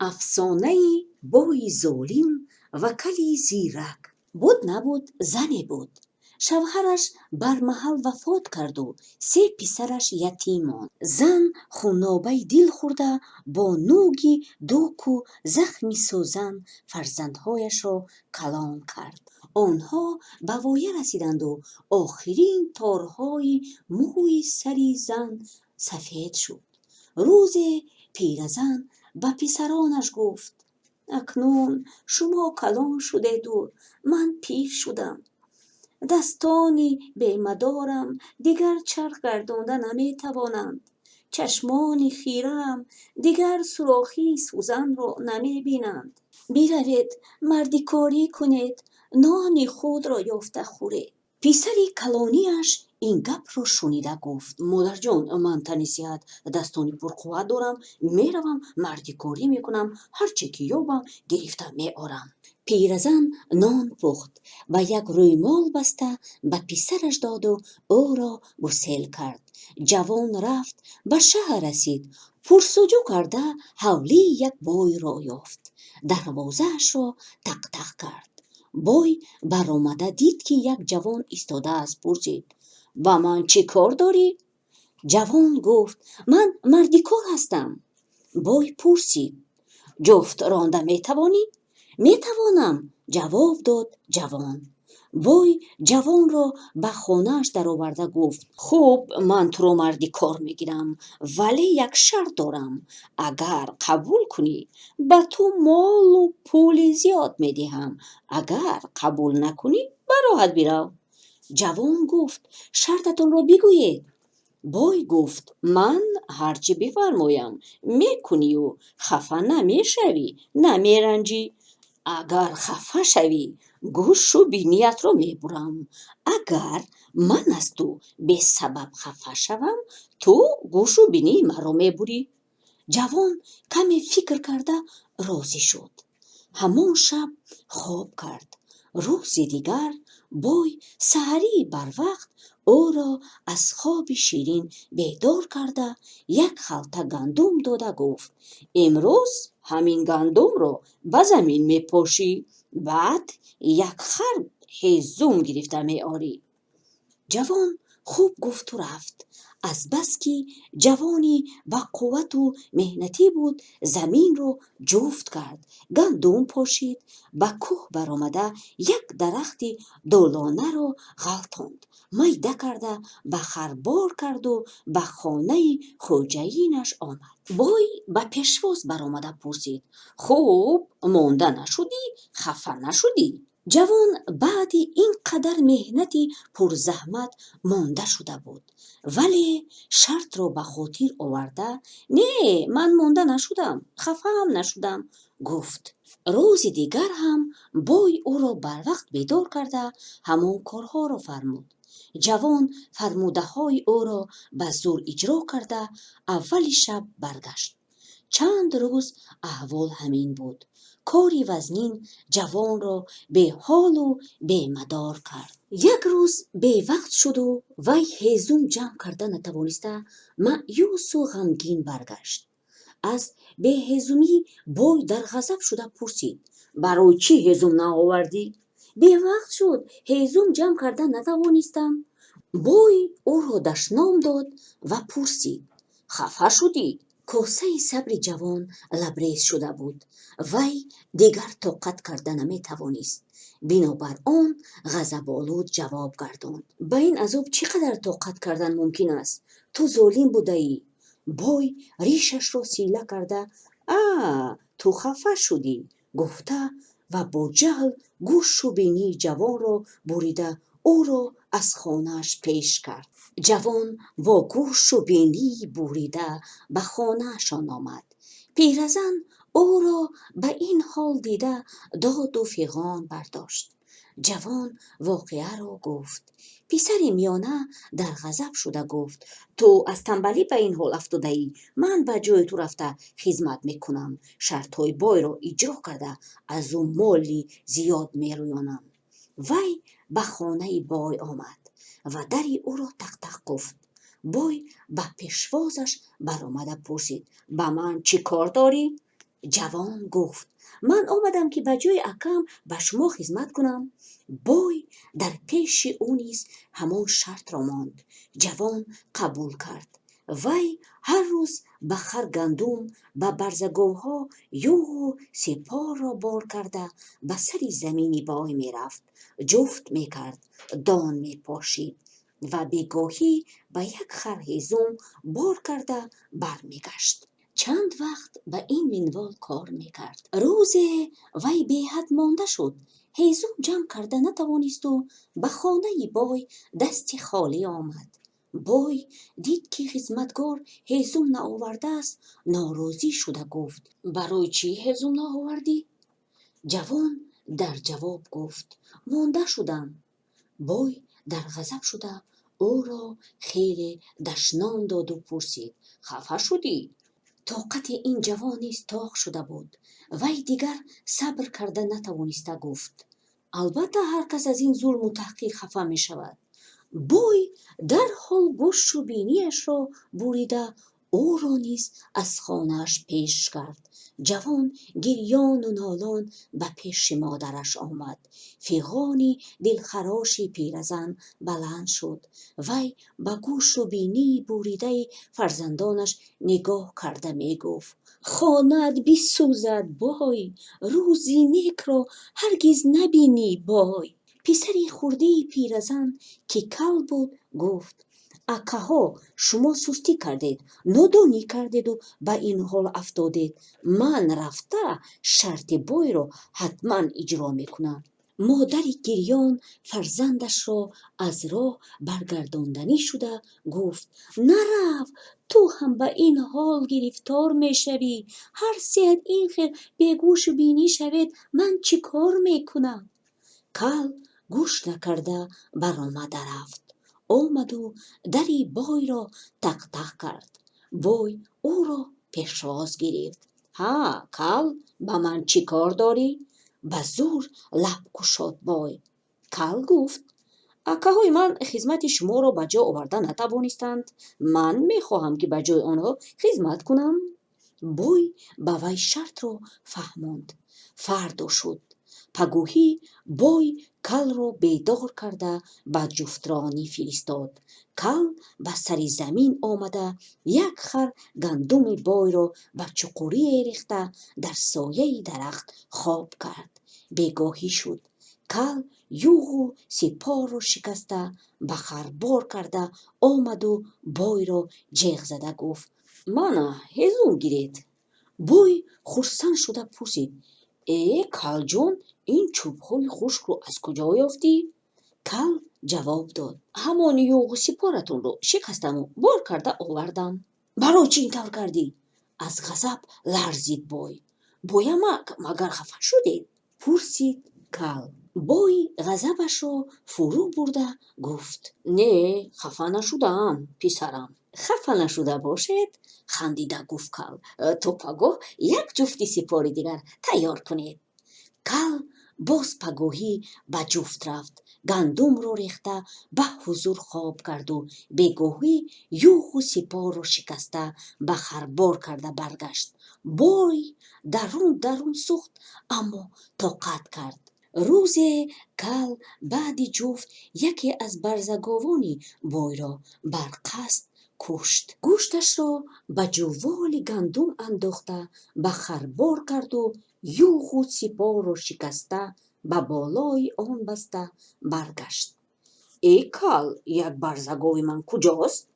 افسانه بوی ظالم و کلی زیرک. بود نبود زنی بود. شوهرش بر محل وفات کرد و سه پسرش یتیم ماند. زن خونابه دل خورده با نوگی دوک و زخمی سوزن فرزندهایش را کلان کرد. آنها به وایه رسیدند و آخرین تارهای موی سری زن سفید شد. روز پیرزن به پسرانش گفت: اکنون شما کلان شدید و من پیر شدم. دستانی بیمدارم دیگر چرخ گردانده نمی توانند. چشمان خیرم دیگر سوراخی سوزن را نمی بینند. بیروید مردی کاری کنید، نان خود را یافته خورید. پسری کلانیش این گپ را شنیده گفت: مادر جان، من تنیسیت دستانی پرقوت دارم، میروم مردی کاری میکنم، هرچی که یابم گرفته میآرم. پیرزن نان پخت و یک رویمال بسته به پسرش داد و او را گسیل کرد. جوان رفت به شهر رسید. پرسجو کرده حولی یک بوی را یافت. دروازه‌اش را تق تق کرد. بوی برآمده دید که یک جوان ایستاده است. پرسید: با من چی کار داری؟ جوان گفت: من مردی کار هستم. بوی پرسید: جفت رانده می توانی؟ می توانم، جواب داد جوان. بوی جوان را به خانه‌اش درآورده گفت: خوب، من تو را مردی کار میگیرم، ولی یک شرط دارم. اگر قبول کنی به تو مال و پول زیاد میدهم، اگر قبول نکنی به راحت برو. جوان گفت: شرطتان را بگویید. بوی گفت: من هرچی بفرمایم میکنی و خفه نمیشوی، نمیرنجی. اگر خفه شوی گوش و بینیت را میبرم. اگر من از تو به سبب خفه شوم، تو گوش و بینی مرا میبری. جوان کمی فکر کرده راضی شد. همان شب خواب کرد. روز دیگر بوی سحری بر وقت او را از خواب شیرین بیدار کرده یک خلطه گندم داده گفت: امروز همین گندم را به زمین میپاشی، بعد یک خر هیزم گرفته میآری. جوان خوب گفت و رفت. از بس که جوانی با قوت و مهنتی بود، زمین رو جفت کرد، گندم پاشید، به کوه برآمده یک درخت دولانه رو غلطاند، میده کرده به خر بار کرد و به خانه خوجینش آمد. بوی به پیشواز برآمده پرسید: خوب مانده نشدی؟ خفه نشدی؟ جوان بعد این قدر مهنتی پرزحمت مانده شده بود، ولی شرط را به خاطر آورده: نه، من مانده نشدم، خفه هم نشدم گفت. روز دیگر هم بوی او را بر وقت بیدار کرده همان کارها را فرمود. جوان فرموده های او را به زور اجرا کرده اول شب برگشت. چند روز احوال همین بود. کاری وزنین جوان را به حال و به مدار کرد. یک روز به وقت شد و وی هیزم جمع کرده نتوانسته مایوس و غمگین برگشت. از به هیزمی بوی در غضب شده پرسید: برای چی هیزم نآوردی؟ به وقت شد، هیزم جمع کرده نتوانستم. بوی او را دشنام داد و پرسید: خفه شدی؟ کاسه صبر جوان لبریز شده بود. وی دیگر طاقت کرده نمی توانست. بنابر آن غضب‌آلود جواب گرداند: با این عذاب چقدر طاقت کردن ممکن است؟ تو ظالم بوده ای. بوی ریشش را سیله کرده: تو خفه شدی گفته و با جهل گوش و بینی جوان را بریده او را از خانه‌اش پیش کرد. جوان با گوش و بینی بریده به خانه‌شان آمد. پیرزن او را به این حال دیده داد و فغان برداشت. جوان واقعه را گفت. پسر میانه در غضب شده گفت: تو از تنبلی به این حال افتاده ای، من به جای تو رفته خدمت میکنم، شرط های بای را اجرا کرده از او مالی زیاد میرویانم. وی به خانه بای آمد و دری او را تق تق گفت. بوی به پیشوازش برآمده پرسید: با من چی کار داری؟ جوان گفت من آمدم که به جای اکم به شما خدمت کنم. بوی در پیش او نیز همان شرط را ماند. جوان قبول کرد. وی هر روز به خر گندم به برزگوها یوغ و سپار را بار کرده به سری زمینی بای می رفت، جفت می کرد، دان می پاشید و بگاهی به یک خر هیزم بار کرده بر می گشت. چند وقت به این منوال کار میکرد. روز وی به حد مانده شد. هیزم جمع کرده نتوانست و به خانه بای دست خالی آمد. بای دید که خدمتگار هیزم نآورده است، ناراضی شده گفت برای چی هیزم نآوردی؟ جوان در جواب گفت مانده شدم. بای در غضب شده او را خیلی دشنام داد و پرسید خفه شدی؟ طاقت این جوان نیز تاق شده بود. وی دیگر صبر کرده نتوانسته گفت البته هر کس از این ظلم و تحقیر خفه می شود. بوی در حال گوش و بینیش را بریده او را نیز از خانه‌اش پیش کرد. جوان گریان و نالان به پیش مادرش آمد. فیغانی دلخراشی پیرزن بلند شد. وی به گوش و بینی بریده فرزندانش نگاه کرده می گفت خانه‌ات بسوزد بای، روزی نیک را هرگز نبینی بای. پسری خرده پیرزن که کل بود گفت اکاها شما سستی کردید، نادانی کردید و به این حال افتادید. من رفته شرط بوی را حتما اجرا میکنم. مادر گریان فرزندش را از راه برگرداندنی شده گفت نرو، تو هم به این حال گرفتار میشوی. هر سیت این خیر بگوش و بینی شوید من چی کار میکنم؟ کل گوش نکرده برآمده رفت. آمد و دری بای را تق تق کرد. بای او را پیشواز گرفت. ها کل، به من چی کار داری؟ به زور لب گشاد بای. کل گفت اکاهای من خدمت شما را به جا آورده نتوانستند. من میخواهم که به جای آنها خدمت کنم. بوی به وی شرط را فهماند. فردا شد. پگوهی بوی کل را بیدار کرده به جفترانی فرستاد. کل به سر زمین آمده یک خر گندم بوی را به چقوری ریخته در سایه درخت خواب کرد. بیگاهی شد. کل یوغ و سپار را شکسته به خر بار کرده آمد و بوی را جیغ زده گفت مانا هیزم گیرید. بوی خرسند شده پرسید ای کل جان، این چوبهای خشک رو از کجا یافتی؟ کل جواب داد همان یوغ و سپارتون رو شکستم و بار کرده آوردم. برای چی این طور کردی؟ از غضب لرزید بوی. بویم مگر خفه شدید؟ پرسید کل. بوی غضبش را فرو برده گفت نه خفه نشدم پسرم. خفه نشده باشد؟ خندیده گفت کل تو پگاه یک جفت سپار دیگر تیار کنید. کل باز پگاهی به جفت رفت. گندم را ریخته به حضور خواب کرد و بگاهی یوغ و سپار را شکسته به خربار کرده برگشت. بوی درون سوخت اما طاقت کرد. روز کل بعد جفت یکی از برزگاوانی بوی را بر قصد کشت. گوشتش را به جوال گندم انداخته به خربار کرد و یوغ و سپار را شکسته به بالای آن بسته برگشت. ای کل، یک برزگاوی من کجاست؟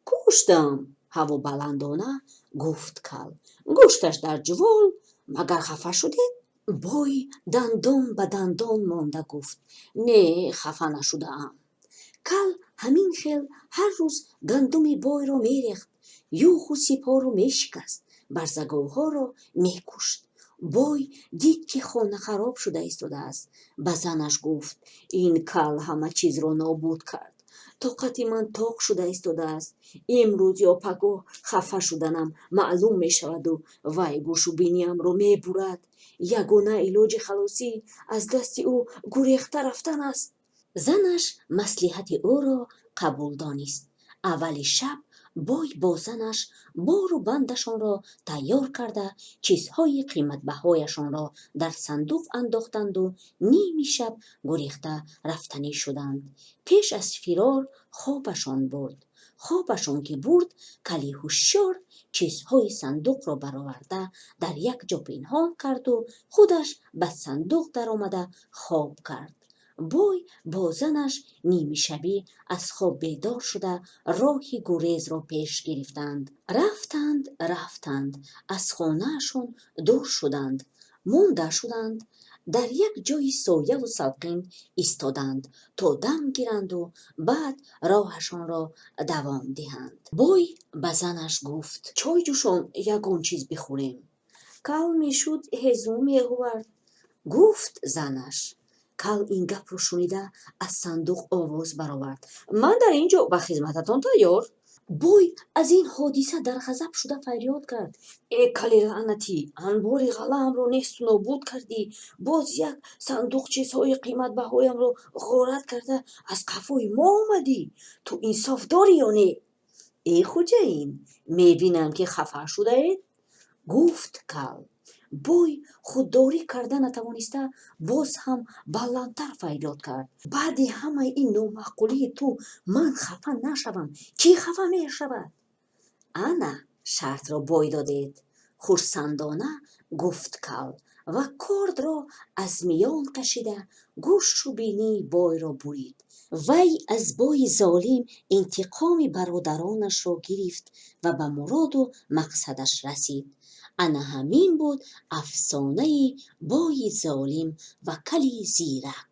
کشتم، هوا بلندانه گفت کل. گوشتش در جوال، مگر خفه شدید؟ بوی دندان به دندان مانده گفت نه خفه نشدم. کل همین خیل هر روز گندم بوی را میریخت، یوغ و سپار را میشکست، برزگاوها را میکشت. بوی دید که خانه خراب شده ایستاده است. به زنش گفت این کل همه چیز را نابود کرد. طاقت من تاق شده ایستاده است. امروز یا پگاه خفه شدنم معلوم می شود و وی گوش و بینیم را می برد. یگانه علاج خلاصی از دست او گریخته رفتن است. زنش مصلحت او را قبول دانست. اول شب бой бо занаш бору бандашонро тайёр карда чизҳои қиматбаҳояшонро дар сандуқ андохтанду ними шаб гурехта рафтанӣ шуданд. пеш аз фирор хобашон бурд. хобашон ки бурд, кали ҳушёр чизҳои сандуқро бароварда дар як ҷо пинҳон карду худаш ба сандуқ даромада хоб кард. бой бо занаш нимишабӣ аз хоб бедор шуда роҳи гурезро пеш гирифтанд. рафтанд, аз хонаашон дур шуданд, монда шуданд, дар як ҷои сояву салқин истоданд, то дам гиранду баъд роҳашонро давом диҳанд. бой ба занаш гуфт: чой ҷӯшон, ягон чиз бихӯрем. кал мешуд ҳезум меҳувард, гуфт занаш. кал ин гапро шунида аз сандуқ овоз баровард: ман дар ин ҷо ба хизмататон тайёр. бой аз ин ҳодиса дар ғазаб шуда фарёд кард: кали лаънатӣ, анбори ғалаамро несту нобуд кардӣ, боз як сандуқ чизҳои қиматбаҳоямро ғорат карда аз қафои мо омадӣ. ту инсоф дорӣ ё не? хоҷаин, мебинам ки хафа шудаед, гуфт кал. бой худдорӣ карда натавониста боз ҳам баландтар фарёд кард: баъди ҳамаи ин номаъқулии ту ман хафа нашавам, кӣ хафа мешавад? ана шартро бой додед, хурсандона гуфт кал ва кордро аз миён кашида гӯшу бинии бойро бурид. вай аз бои золим интиқоми бародаронашро гирифт ва ба муроду мақсадаш расид. ана ҳамин буд афсонаи бои золим ва кали зирак.